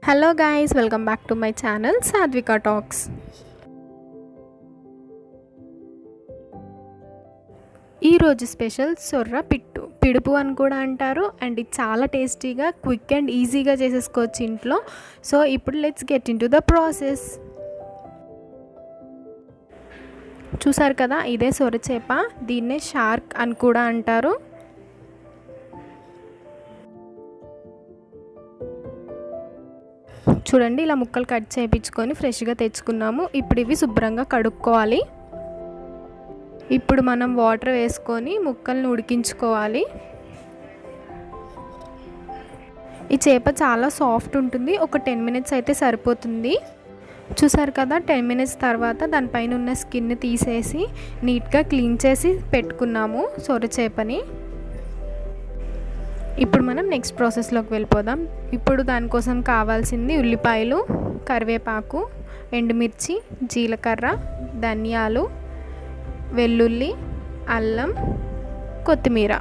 Hello guys, welcome back to my channel Sadhvika talks. ఈరోజు special సొర్ర పిడుపు అని కూడా అంటారు. అండ్ ఇది చాలా టేస్టీగా, క్విక్ అండ్ ఈజీగా చేసేసుకోవచ్చు ఇంట్లో. సో ఇప్పుడు let's get in to the process. చూసారు కదా, ఇదే సొర చేప. దీన్నే షార్క్ అని కూడా అంటారు. చూడండి, ఇలా ముక్కలు కట్ చేయించుకొని ఫ్రెష్గా తెచ్చుకున్నాము. ఇప్పుడు ఇవి శుభ్రంగా కడుక్కోవాలి. ఇప్పుడు మనం వాటర్ వేసుకొని ముక్కల్ని ఉడికించుకోవాలి. ఈ చేప చాలా సాఫ్ట్ ఉంటుంది. ఒక 10 మినిట్స్ అయితే సరిపోతుంది. చూసారు కదా, 10 మినిట్స్ తర్వాత దానిపైన ఉన్న స్కిన్ తీసేసి నీట్గా క్లీన్ చేసి పెట్టుకున్నాము సొర చేపని. ఇప్పుడు మనం నెక్స్ట్ ప్రాసెస్లోకి వెళ్ళిపోదాం. ఇప్పుడు దానికోసం కావాల్సింది ఉల్లిపాయలు, కరివేపాకు, ఎండుమిర్చి, జీలకర్ర, ధనియాలు, వెల్లుల్లి, అల్లం, కొత్తిమీర.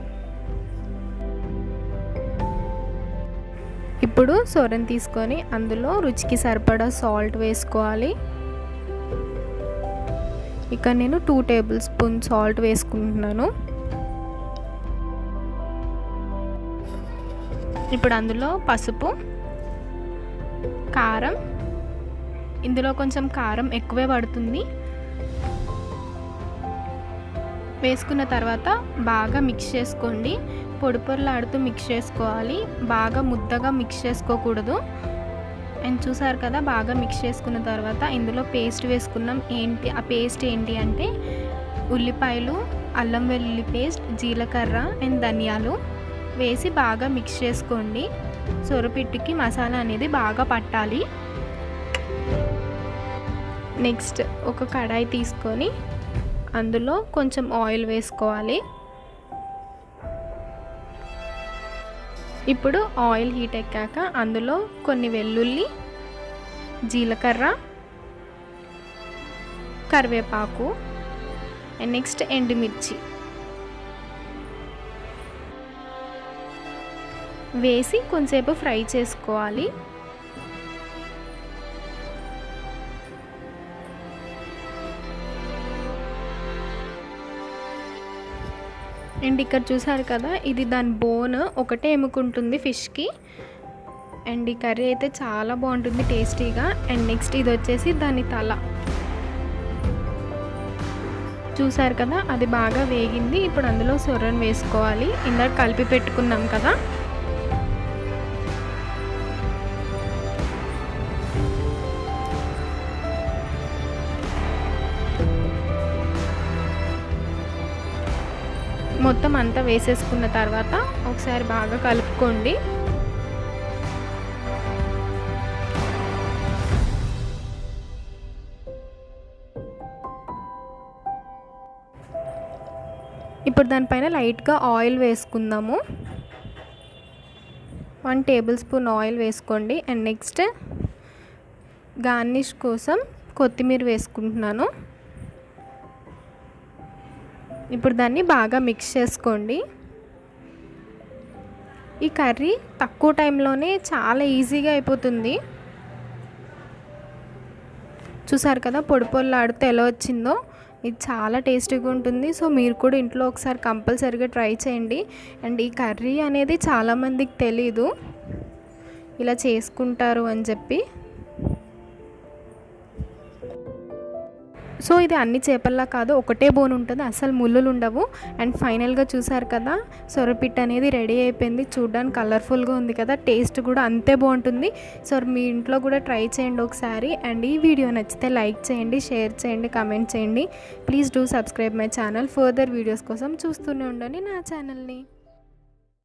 ఇప్పుడు సొరను తీసుకొని అందులో రుచికి సరిపడా సాల్ట్ వేసుకోవాలి. ఇక నేను 2 టేబుల్ స్పూన్ సాల్ట్ వేసుకుంటున్నాను. ఇప్పుడు అందులో పసుపు, కారం, ఇందులో కొంచెం కారం ఎక్కువే పడుతుంది, వేసుకున్న తర్వాత బాగా మిక్స్ చేసుకోండి. పొడి పొరలాడుతూ మిక్స్ చేసుకోవాలి, బాగా ముద్దగా మిక్స్ చేసుకోకూడదు. అండ్ చూసారు కదా, బాగా మిక్స్ చేసుకున్న తర్వాత ఇందులో పేస్ట్ వేసుకున్నాం. ఆ పేస్ట్ ఏంటి అంటే ఉల్లిపాయలు, అల్లం వెల్లుల్లి పేస్ట్, జీలకర్ర అండ్ ధనియాలు వేసి బాగా మిక్స్ చేసుకోండి. సొరపిట్టుకి మసాలా అనేది బాగా పట్టాలి. నెక్స్ట్ ఒక కడాయి తీసుకొని అందులో కొంచెం ఆయిల్ వేసుకోవాలి. ఇప్పుడు ఆయిల్ హీట్ ఎక్కాక అందులో కొన్ని వెల్లుల్లి, జీలకర్ర, కరివేపాకు అండ్ నెక్స్ట్ ఎండుమిర్చి వేసి కొంచెంసేపు ఫ్రై చేసుకోవాలి. అండ్ ఇక్కడ చూసారు కదా, ఇది దాని బోన్ ఒకటే ఎముకుంటుంది ఫిష్కి. అండ్ ఈ కర్రీ అయితే చాలా బాగుంటుంది టేస్టీగా. అండ్ నెక్స్ట్ ఇది వచ్చేసి దాని తల. చూసారు కదా, అది బాగా వేగింది. ఇప్పుడు అందులో సొరను వేసుకోవాలి. ఇందాక కలిపి పెట్టుకున్నాం కదా. మొత్తం అంతా వేసేసుకున్న తర్వాత ఒకసారి బాగా కలుపుకోండి. ఇప్పుడు దానిపైన లైట్గా ఆయిల్ వేసుకుందాము. 1 టేబుల్ స్పూన్ ఆయిల్ వేసుకోండి. అండ్ నెక్స్ట్ గార్నిష్ కోసం కొత్తిమీర వేసుకుంటున్నాను. ఇప్పుడు దాన్ని బాగా మిక్స్ చేసుకోండి. ఈ కర్రీ తక్కువ టైంలోనే చాలా ఈజీగా అయిపోతుంది. చూసారు కదా, పొడి పొల్లాడితే ఎలా వచ్చిందో. ఇది చాలా టేస్టీగా ఉంటుంది. సో మీరు కూడా ఇంట్లో ఒకసారి కంపల్సరీగా ట్రై చేయండి. అండ్ ఈ కర్రీ అనేది చాలామందికి తెలీదు, ఇలా చేసుకుంటారు అని చెప్పి. సో ఇది అన్ని చేపల్లా కాదు, ఒకటే బోన్ ఉంటుంది, అసలు ముళ్ళులు ఉండవు. అండ్ ఫైనల్గా చూసారు కదా, సొరపిట్టు అనేది రెడీ అయిపోయింది. చూడడానికి కలర్ఫుల్గా ఉంది కదా, టేస్ట్ కూడా అంతే బాగుంటుంది. సో మీ ఇంట్లో కూడా ట్రై చేయండి ఒకసారి. అండ్ ఈ వీడియో నచ్చితే లైక్ చేయండి, షేర్ చేయండి, కామెంట్ చేయండి. Please do subscribe my channel. Further videos కోసం చూస్తూనే ఉండండి నా ఛానల్ని.